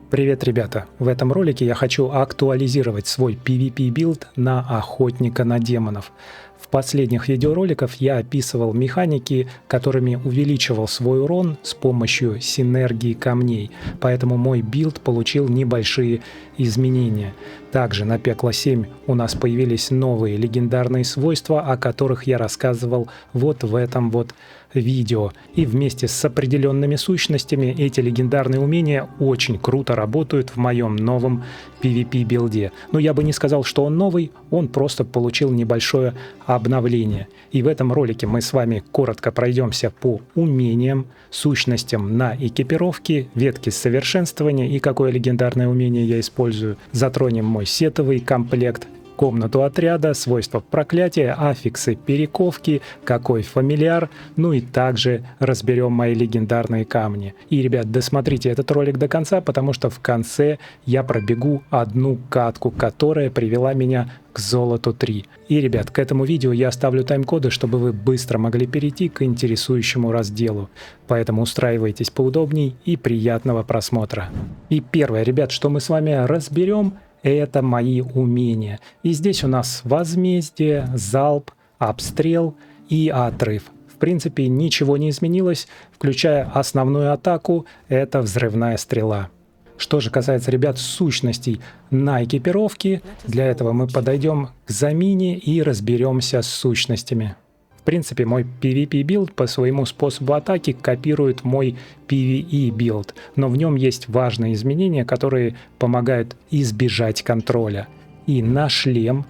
Привет, ребята! В этом ролике я хочу актуализировать свой PvP-билд на охотника на демонов. В последних видеороликах я описывал механики, которыми увеличивал свой урон с помощью синергии камней, поэтому мой билд получил небольшие изменения. Также на Пекло 7 у нас появились новые легендарные свойства, о которых я рассказывал вот в этом вот видео. И вместе с определенными сущностями эти легендарные умения очень круто работают в моем новом PvP-билде. Но я бы не сказал, что он новый, он просто получил небольшое обновление. И в этом ролике мы с вами коротко пройдемся по умениям, сущностям на экипировке, ветке совершенствования и какое легендарное умение я использую. Затронем мой сетовый комплект, комнату отряда, свойства проклятия, аффиксы перековки, какой фамильяр, ну и также разберем мои легендарные камни. И, ребят, досмотрите этот ролик до конца, потому что в конце я пробегу одну катку, которая привела меня к золоту 3. И, ребят, к этому видео я оставлю тайм-коды, чтобы вы быстро могли перейти к интересующему разделу. Поэтому устраивайтесь поудобней и приятного просмотра. И первое, ребят, что мы с вами разберем, это мои умения. И здесь у нас возмездие, залп, обстрел и отрыв. В принципе, ничего не изменилось, включая основную атаку, это взрывная стрела. Что же касается, ребят, сущностей на экипировке, для этого мы подойдем к замине и разберемся с сущностями. В принципе, мой PvP-билд по своему способу атаки копирует мой PvE-билд, но в нем есть важные изменения, которые помогают избежать контроля. И на шлем,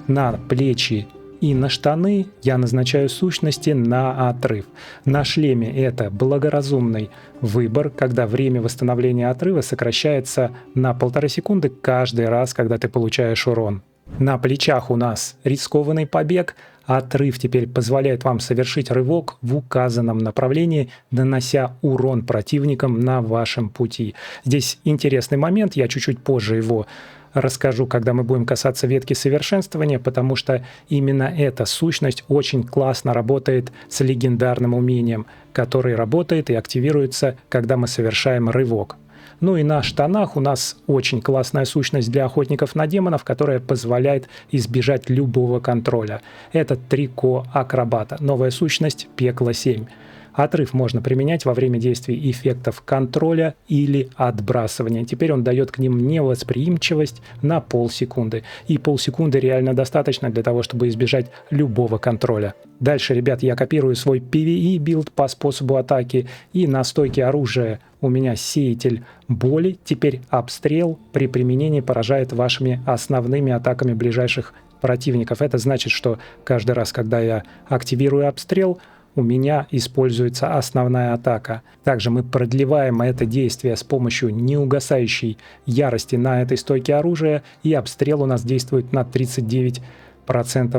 на плечи и на штаны я назначаю сущности на отрыв. На шлеме это благоразумный выбор, когда время восстановления отрыва сокращается на 1,5 секунды каждый раз, когда ты получаешь урон. На плечах у нас рискованный побег. Отрыв теперь позволяет вам совершить рывок в указанном направлении, нанося урон противникам на вашем пути. Здесь интересный момент, я чуть-чуть позже его расскажу, когда мы будем касаться ветки совершенствования, потому что именно эта сущность очень классно работает с легендарным умением, который работает и активируется, когда мы совершаем рывок. Ну и на штанах у нас очень классная сущность для охотников на демонов, которая позволяет избежать любого контроля. Это трико акробата, новая сущность Пекло 7. Отрыв можно применять во время действий эффектов контроля или отбрасывания. Теперь он дает к ним невосприимчивость на полсекунды. И полсекунды реально достаточно для того, чтобы избежать любого контроля. Дальше, ребят, я копирую свой PvE-билд по способу атаки. И на стойке оружия у меня сеятель боли. Теперь обстрел при применении поражает вашими основными атаками ближайших противников. Это значит, что каждый раз, когда я активирую обстрел, у меня используется основная атака. Также мы продлеваем это действие с помощью неугасающей ярости на этой стойке оружия, и обстрел у нас действует на 39%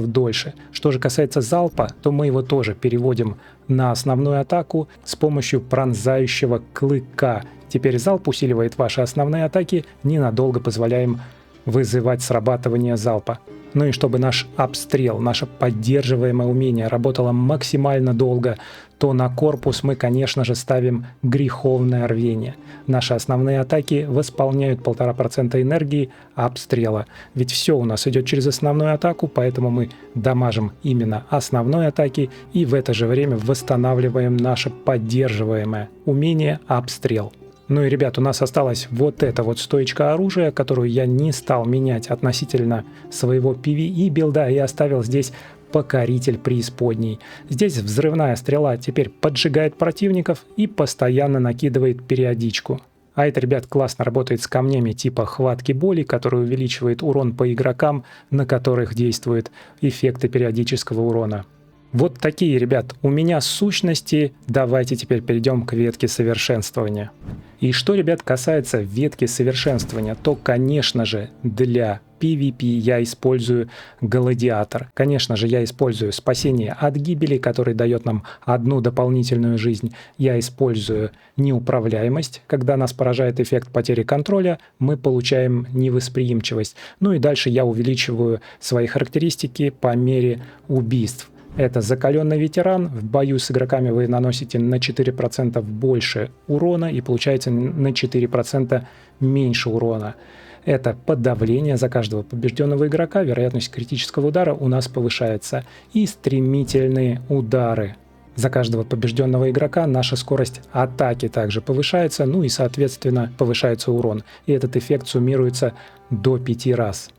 дольше. Что же касается залпа, то мы его тоже переводим на основную атаку с помощью пронзающего клыка. Теперь залп усиливает ваши основные атаки, ненадолго позволяем вызывать срабатывание залпа. Ну и чтобы наш обстрел, наше поддерживаемое умение работало максимально долго, то на корпус мы, конечно же, ставим греховное рвение. Наши основные атаки восполняют 1,5% энергии обстрела. Ведь все у нас идет через основную атаку, поэтому мы дамажим именно основной атаки и в это же время восстанавливаем наше поддерживаемое умение обстрел. Ну и, ребят, у нас осталась вот эта вот стоечка оружия, которую я не стал менять относительно своего PvE-билда и оставил здесь покоритель преисподней. Здесь взрывная стрела теперь поджигает противников и постоянно накидывает периодичку. А это, ребят, классно работает с камнями типа хватки боли, который увеличивает урон по игрокам, на которых действуют эффекты периодического урона. Вот такие, ребят, у меня сущности. Давайте теперь перейдем к ветке совершенствования. И что, ребят, касается ветки совершенствования, то, конечно же, для PvP я использую Гладиатор. Конечно же, я использую спасение от гибели, который дает нам одну дополнительную жизнь. Я использую неуправляемость. Когда нас поражает эффект потери контроля, мы получаем невосприимчивость. Ну и дальше я увеличиваю свои характеристики по мере убийств. Это закаленный ветеран. В бою с игроками вы наносите на 4% больше урона и получаете на 4% меньше урона. Это подавление. За каждого побежденного игрока вероятность критического удара у нас повышается. И стремительные удары. За каждого побежденного игрока наша скорость атаки также повышается, ну и соответственно повышается урон. И этот эффект суммируется до 5 раз.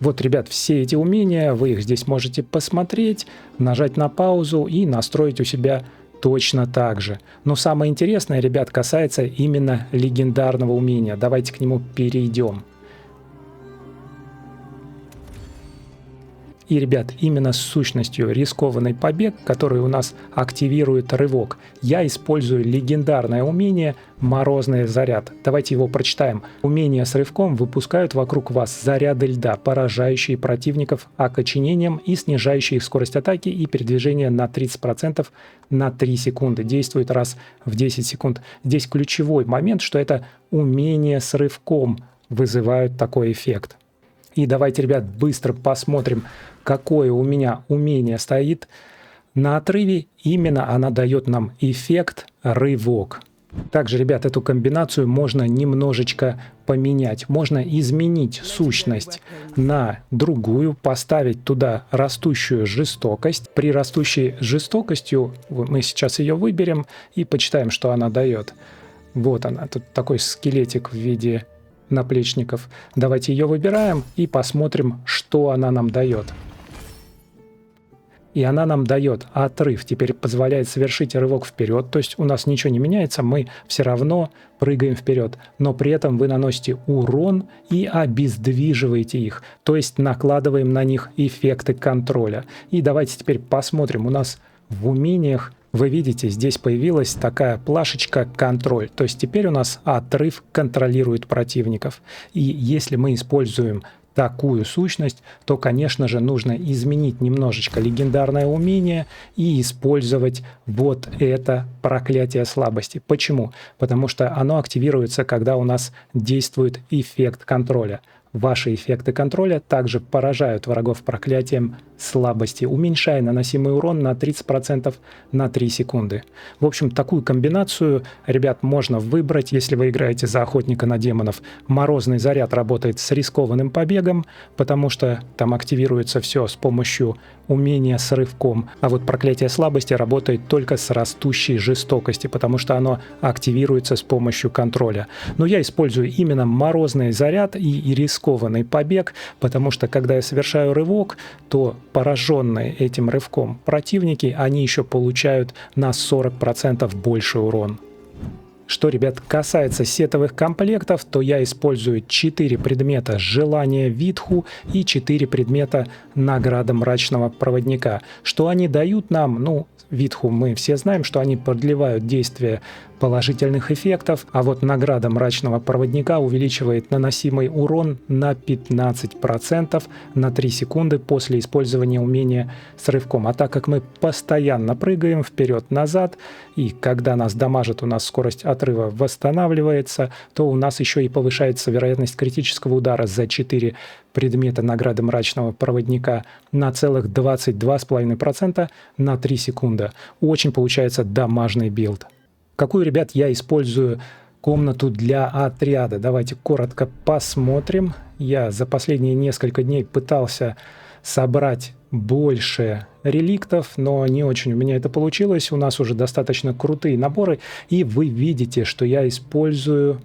Вот, ребят, все эти умения, вы их здесь можете посмотреть, нажать на паузу и настроить у себя точно так же. Но самое интересное, ребят, касается именно легендарного умения. Давайте к нему перейдем. И, ребят, именно с сущностью рискованный побег, который у нас активирует рывок, я использую легендарное умение «Морозный заряд». Давайте его прочитаем. Умения с рывком выпускают вокруг вас заряды льда, поражающие противников окоченением и снижающие их скорость атаки и передвижения на 30% на 3 секунды. Действует раз в 10 секунд. Здесь ключевой момент, что это умения с рывком вызывают такой эффект. И давайте, ребят, быстро посмотрим, какое у меня умение стоит на отрыве. Именно она дает нам эффект рывок. Также, ребят, эту комбинацию можно немножечко поменять. Можно изменить сущность на другую, поставить туда растущую жестокость. При растущей жестокостью мы сейчас ее выберем и почитаем, что она дает. Вот она, тут такой скелетик в виде наплечников. Давайте ее выбираем и посмотрим, что она нам дает. И она нам дает отрыв. Теперь позволяет совершить рывок вперед. То есть у нас ничего не меняется, мы все равно прыгаем вперед. Но при этом вы наносите урон и обездвиживаете их. То есть накладываем на них эффекты контроля. И давайте теперь посмотрим. У нас в умениях, вы видите, здесь появилась такая плашечка «Контроль». То есть теперь у нас отрыв контролирует противников. И если мы используем такую сущность, то, конечно же, нужно изменить немножечко легендарное умение и использовать вот это проклятие слабости. Почему? Потому что оно активируется, когда у нас действует эффект контроля. Ваши эффекты контроля также поражают врагов проклятием слабости, уменьшая наносимый урон на 30% на 3 секунды. В общем, такую комбинацию, ребят, можно выбрать, если вы играете за охотника на демонов. Морозный заряд работает с рискованным побегом, потому что там активируется все с помощью умения с рывком, а вот проклятие слабости работает только с растущей жестокости, потому что оно активируется с помощью контроля. Но я использую именно морозный заряд и рискованный побег, потому что когда я совершаю рывок, то пораженные этим рывком противники, они еще получают на 40% больше урон. Что, ребят, касается сетовых комплектов, то я использую 4 предмета желания Витху и 4 предмета награда мрачного проводника. Что они дают нам? Ну, Витху мы все знаем, что они продлевают действие положительных эффектов, а вот награда мрачного проводника увеличивает наносимый урон на 15% на 3 секунды после использования умения с рывком. А так как мы постоянно прыгаем вперед-назад, и когда нас дамажит, у нас скорость отрыва восстанавливается, то у нас еще и повышается вероятность критического удара за 4 предмета награды мрачного проводника на целых 22,5% на 3 секунды. Очень получается дамажный билд. Какую, ребят, я использую комнату для отряда? Давайте коротко посмотрим. Я за последние несколько дней пытался собрать больше реликтов, но не очень у меня это получилось. У нас уже достаточно крутые наборы, и вы видите, что я использую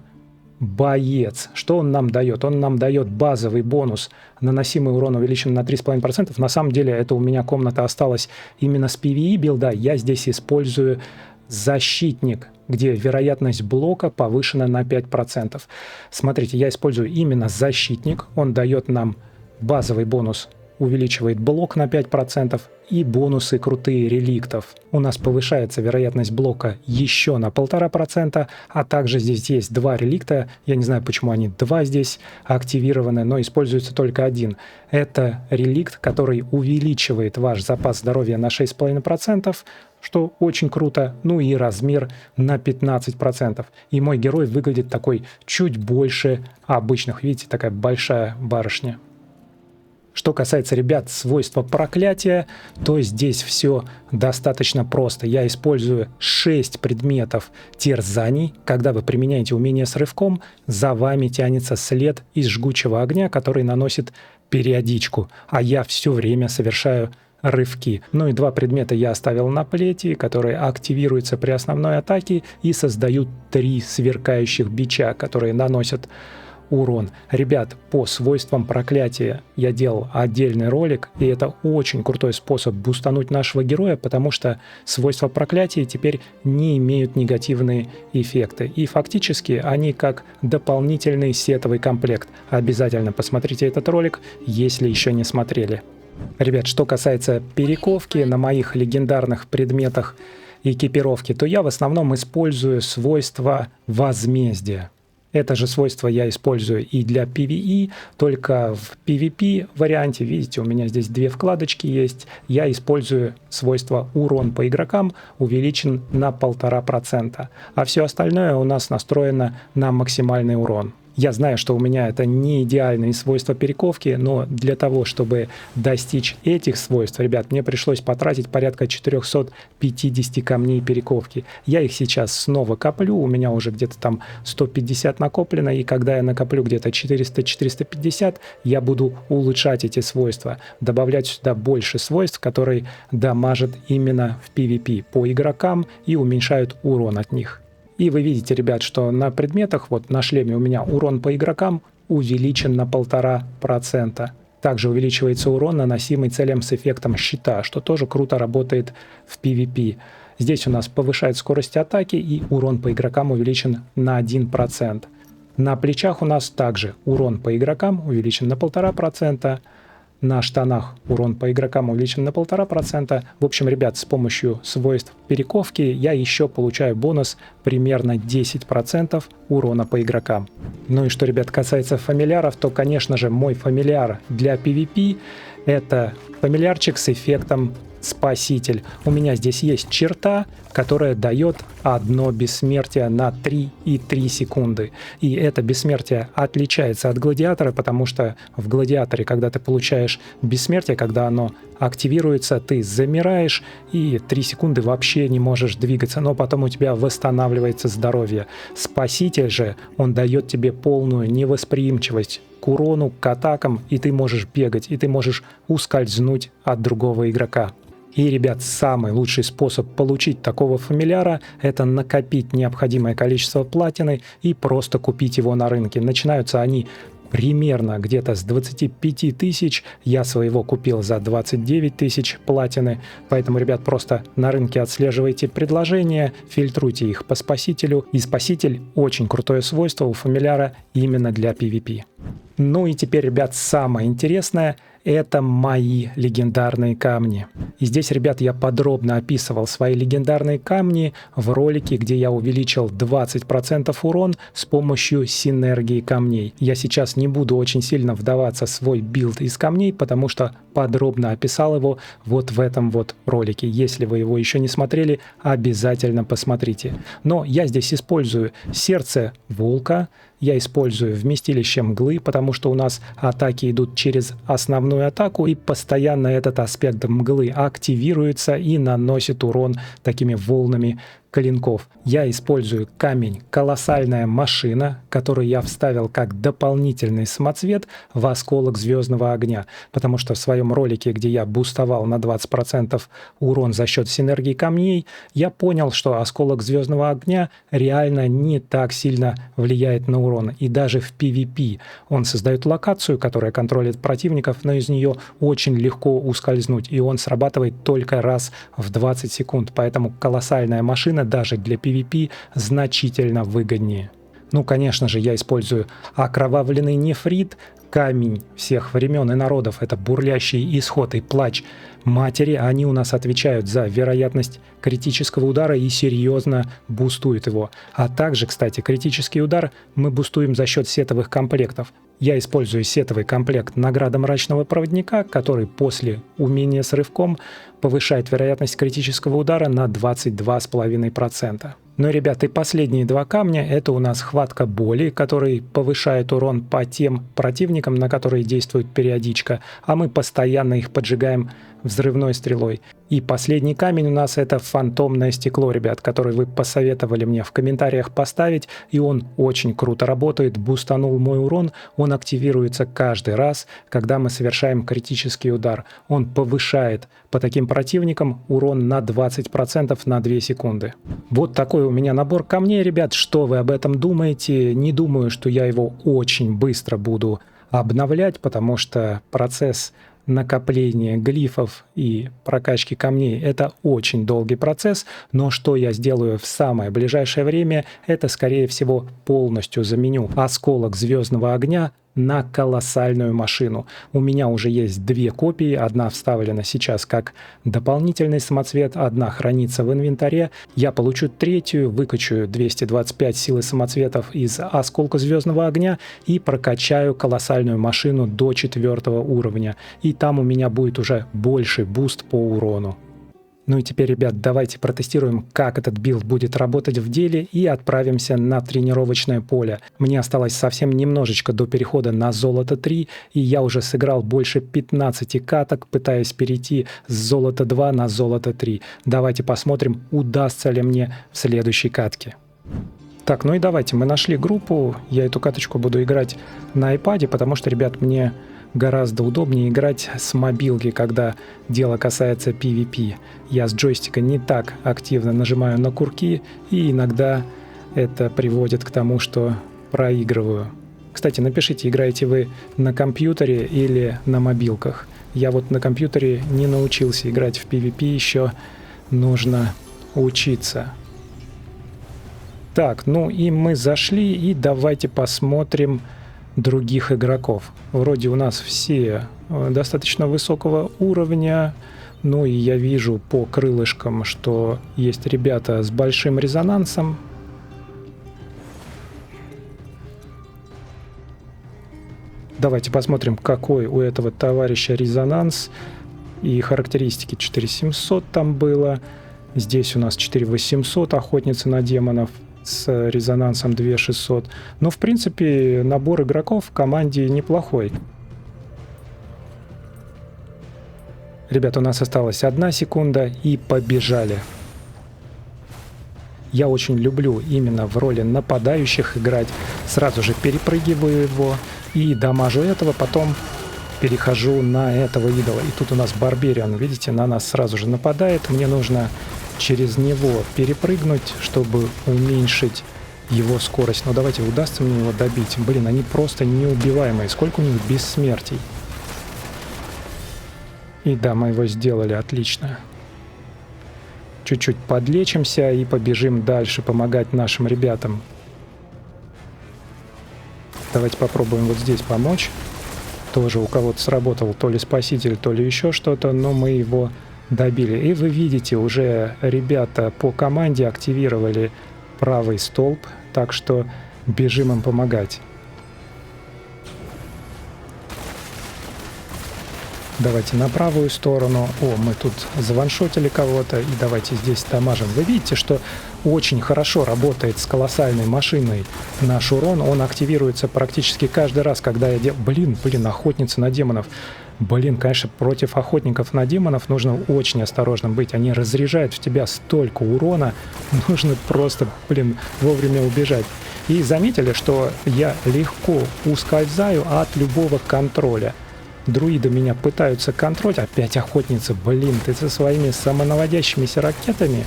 боец. Что он нам дает? Он нам дает базовый бонус. Наносимый урон увеличен на 3,5%. На самом деле это у меня комната осталась именно с PvE билда. Я здесь использую защитник, где вероятность блока повышена на 5%. Смотрите, я использую именно защитник. Он дает нам базовый бонус, увеличивает блок на 5% и бонусы крутые реликтов. У нас повышается вероятность блока еще на 1,5%, а также здесь есть 2 реликта. Я не знаю, почему они 2 здесь активированы, но используется только один. Это реликт, который увеличивает ваш запас здоровья на 6,5%, что очень круто, ну и размер на 15%. И мой герой выглядит такой чуть больше обычных. Видите, такая большая барышня. Что касается, ребят, свойства проклятия, то здесь все достаточно просто. Я использую 6 предметов терзаний. Когда вы применяете умение с рывком, за вами тянется след из жгучего огня, который наносит периодичку, а я все время совершаю рывки. Ну и 2 предмета я оставил на плети, которые активируются при основной атаке и создают 3 сверкающих бича, которые наносят урон. Ребят, по свойствам проклятия я делал отдельный ролик, и это очень крутой способ бустануть нашего героя, потому что свойства проклятия теперь не имеют негативные эффекты. И фактически они как дополнительный сетовый комплект. Обязательно посмотрите этот ролик, если еще не смотрели. Ребят, что касается перековки на моих легендарных предметах экипировки, то я в основном использую свойство возмездия. Это же свойство я использую и для PvE, только в PvP варианте, видите, у меня здесь 2 вкладочки есть, я использую свойство урон по игрокам увеличен на 1,5%, а все остальное у нас настроено на максимальный урон. Я знаю, что у меня это не идеальные свойства перековки, но для того, чтобы достичь этих свойств, ребят, мне пришлось потратить порядка 450 камней перековки. Я их сейчас снова коплю, у меня уже где-то там 150 накоплено, и когда я накоплю где-то 400-450, я буду улучшать эти свойства, добавлять сюда больше свойств, которые дамажат именно в PvP по игрокам и уменьшают урон от них. И вы видите, ребят, что на предметах, вот на шлеме у меня урон по игрокам увеличен на 1,5%. Также увеличивается урон, наносимый целям с эффектом щита, что тоже круто работает в PvP. Здесь у нас повышает скорость атаки, и урон по игрокам увеличен на 1%. На плечах у нас также урон по игрокам увеличен на 1,5%. На штанах урон по игрокам увеличен на 1,5%. В общем, ребят, с помощью свойств перековки я еще получаю бонус примерно 10% урона по игрокам. Ну и что, ребят, касается фамильяров, то, конечно же, мой фамильяр для PvP — это фамильярчик с эффектом Спаситель. У меня здесь есть черта, которая дает одно бессмертие на 3,3 секунды. И это бессмертие отличается от гладиатора, потому что в гладиаторе, когда ты получаешь бессмертие, когда оно активируется, ты замираешь и 3 секунды вообще не можешь двигаться, но потом у тебя восстанавливается здоровье. Спаситель же, он дает тебе полную невосприимчивость к урону, к атакам, и ты можешь бегать, и ты можешь ускользнуть от другого игрока. И, ребят, самый лучший способ получить такого фамильяра — это накопить необходимое количество платины и просто купить его на рынке. Начинаются они примерно где-то с 25 тысяч. Я своего купил за 29 тысяч платины. Поэтому, ребят, просто на рынке отслеживайте предложения, фильтруйте их по спасителю. И спаситель — очень крутое свойство у фамильяра именно для PvP. Ну и теперь, ребят, самое интересное — это мои легендарные камни. И здесь, ребят, я подробно описывал свои легендарные камни в ролике, где я увеличил 20% урон с помощью синергии камней. Я сейчас не буду очень сильно вдаваться в свой билд из камней, потому что подробно описал его вот в этом вот ролике. Если вы его еще не смотрели, обязательно посмотрите. Но я здесь использую сердце волка, я использую вместилище мглы, потому что у нас атаки идут через основную атаку, и постоянно этот аспект мглы активируется и наносит урон такими волнами клинков. Я использую камень «Колоссальная машина», который я вставил как дополнительный самоцвет в осколок звездного огня, потому что в своем ролике, где я бустовал на 20% урон за счет синергии камней, я понял, что осколок звездного огня реально не так сильно влияет на урон. И даже в PvP он создает локацию, которая контролит противников, но из нее очень легко ускользнуть, и он срабатывает только раз в 20 секунд. Поэтому «Колоссальная машина» даже для PvP значительно выгоднее. Ну, конечно же, я использую окровавленный нефрит, камень всех времен и народов. Это бурлящий исход и плач матери. Они у нас отвечают за вероятность критического удара и серьезно бустуют его. А также, кстати, критический удар мы бустуем за счет сетовых комплектов. Я использую сетовый комплект «Награда мрачного проводника», который после умения с рывком повышает вероятность критического удара на 22,5%. Ну, ребят, и последние два камня — это у нас хватка боли, который повышает урон по тем противникам, на которые действует периодичка, а мы постоянно их поджигаем взрывной стрелой. И последний камень у нас — это фантомное стекло, ребят, который вы посоветовали мне в комментариях поставить, и он очень круто работает, бустанул мой урон, он активируется каждый раз, когда мы совершаем критический удар. Он повышает по таким противникам урон на 20% на 2 секунды. Вот такой у меня набор камней, ребят. Что вы об этом думаете? Не думаю, что я его очень быстро буду обновлять, потому что процесс накопления глифов и прокачки камней — это очень долгий процесс, но что я сделаю в самое ближайшее время, это, скорее всего, полностью заменю осколок звездного огня на колоссальную машину. У меня уже есть 2 копии, одна вставлена сейчас как дополнительный самоцвет, одна хранится в инвентаре. Я получу 3-ю, выкачаю 225 силы самоцветов из осколка звездного огня и прокачаю колоссальную машину до 4-го уровня. И там у меня будет уже больший буст по урону. Ну и теперь, ребят, давайте протестируем, как этот билд будет работать в деле, и отправимся на тренировочное поле. Мне осталось совсем немножечко до перехода на золото 3, и я уже сыграл больше 15 каток, пытаясь перейти с золота 2 на золото 3. Давайте посмотрим, удастся ли мне в следующей катке. Так, ну и давайте, мы нашли группу. Я эту каточку буду играть на iPad, потому что, ребят, мне гораздо удобнее играть с мобилки, когда дело касается PvP. Я с джойстика не так активно нажимаю на курки, и иногда это приводит к тому, что проигрываю. Кстати, напишите, играете вы на компьютере или на мобилках. Я вот на компьютере не научился играть в PvP еще, нужно учиться. Так, ну и мы зашли, и давайте посмотрим других игроков. Вроде у нас все достаточно высокого уровня, ну и я вижу по крылышкам, что есть ребята с большим резонансом. Давайте посмотрим, какой у этого товарища резонанс и характеристики. 4700 там было, здесь у нас 4800, охотница на демонов с резонансом 2600. Но, в принципе, набор игроков в команде неплохой. Ребята, у нас осталась 1 секунда, и побежали. Я очень люблю именно в роли нападающих играть. Сразу же перепрыгиваю его и дамажу этого, потом перехожу на этого идола. И тут у нас Барбериан, видите, на нас сразу же нападает. Мне нужно через него перепрыгнуть, чтобы уменьшить его скорость. Но давайте, удастся мне его добить. Блин, они просто неубиваемые. Сколько у них бессмертий. И да, мы его сделали, отлично. Чуть-чуть подлечимся и побежим дальше помогать нашим ребятам. Давайте попробуем вот здесь помочь. Тоже у кого-то сработал то ли спаситель, то ли еще что-то, но мы его добили. И вы видите, уже ребята по команде активировали правый столб, так что бежим им помогать. Давайте на правую сторону. О, мы тут заваншотили кого-то, и давайте здесь дамажим. Вы видите, что очень хорошо работает с колоссальной машиной наш урон. Он активируется практически каждый раз, когда я делаю... Блин, охотница на демонов. Блин, конечно, против охотников на демонов нужно очень осторожным быть. Они разряжают в тебя столько урона. Нужно просто, вовремя убежать. И заметили, что я легко ускользаю от любого контроля. Друиды меня пытаются контролить. Опять охотница. Блин, ты со своими самонаводящимися ракетами.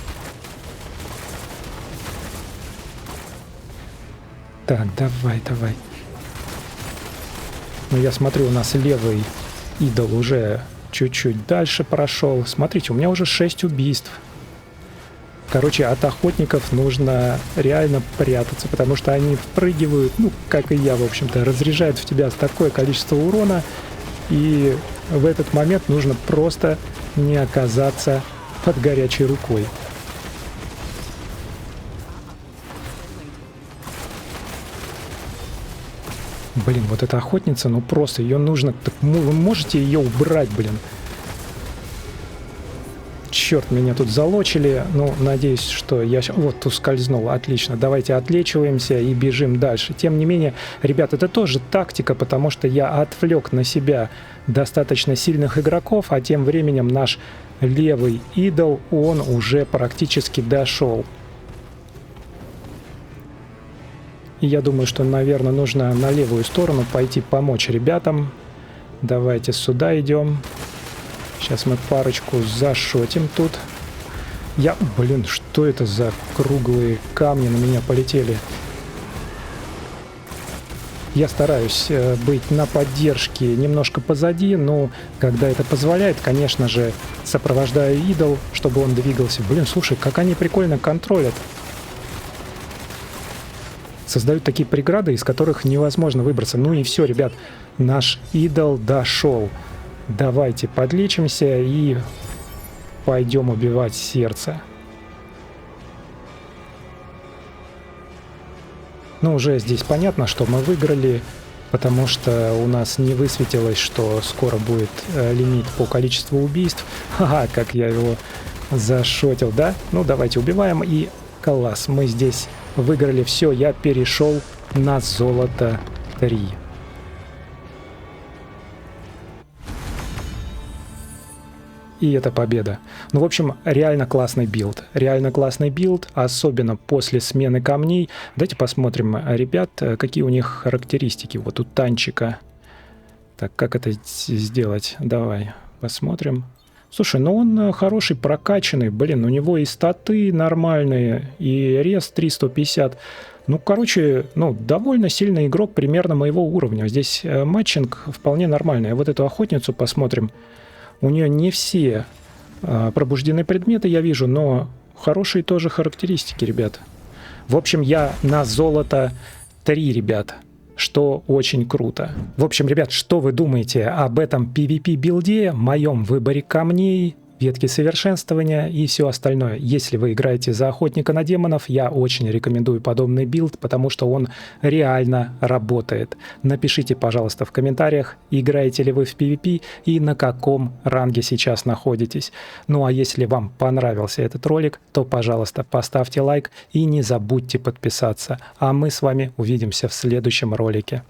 Так, давай. Ну, я смотрю, у нас левый идол уже чуть-чуть дальше прошел. Смотрите, у меня уже 6 убийств. Короче, от охотников нужно реально прятаться, потому что они впрыгивают, как и я, в общем-то, разряжают в тебя такое количество урона. И в этот момент нужно просто не оказаться под горячей рукой. Блин, вот эта охотница, просто ее нужно... Так вы можете ее убрать, черт, меня тут залочили. Ну, надеюсь, что я... Вот, ускользнул. Отлично. Давайте отлечиваемся и бежим дальше. Тем не менее, ребят, это тоже тактика, потому что я отвлек на себя достаточно сильных игроков, а тем временем наш левый идол, он уже практически дошел. И я думаю, что, наверное, нужно на левую сторону пойти помочь ребятам. Давайте сюда идем. Сейчас мы парочку зашотим тут. Блин, что это за круглые камни на меня полетели? Я стараюсь быть на поддержке немножко позади, но когда это позволяет, конечно же, сопровождаю идол, чтобы он двигался. Блин, слушай, как они прикольно контролят. Создают такие преграды, из которых невозможно выбраться. Ну и все, ребят, наш идол дошел. Давайте подлечимся и пойдем убивать сердце. Ну, уже здесь понятно, что мы выиграли, потому что у нас не высветилось, что скоро будет лимит по количеству убийств. Ха-ха, как я его зашотил, да? Ну, давайте убиваем, и класс, мы здесь выиграли все, я перешел на золото 3. И это победа. Ну, в общем, реально классный билд. Реально классный билд, особенно после смены камней. Давайте посмотрим, ребят, какие у них характеристики. Вот у танчика. Так, как это сделать? Давай посмотрим. Слушай, ну он хороший, прокачанный. Блин, у него и статы нормальные, и рез 350. Ну, короче, довольно сильный игрок примерно моего уровня. Здесь матчинг вполне нормальный. Вот эту охотницу посмотрим. У нее не все пробуждены предметы, я вижу, но хорошие тоже характеристики, ребят. В общем, я на золото 3, ребят, что очень круто. В общем, ребят, что вы думаете об этом PvP-билде, моем выборе камней, ветки совершенствования и все остальное? Если вы играете за охотника на демонов, я очень рекомендую подобный билд, потому что он реально работает. Напишите, пожалуйста, в комментариях, играете ли вы в PvP и на каком ранге сейчас находитесь. Ну а если вам понравился этот ролик, то, пожалуйста, поставьте лайк и не забудьте подписаться. А мы с вами увидимся в следующем ролике.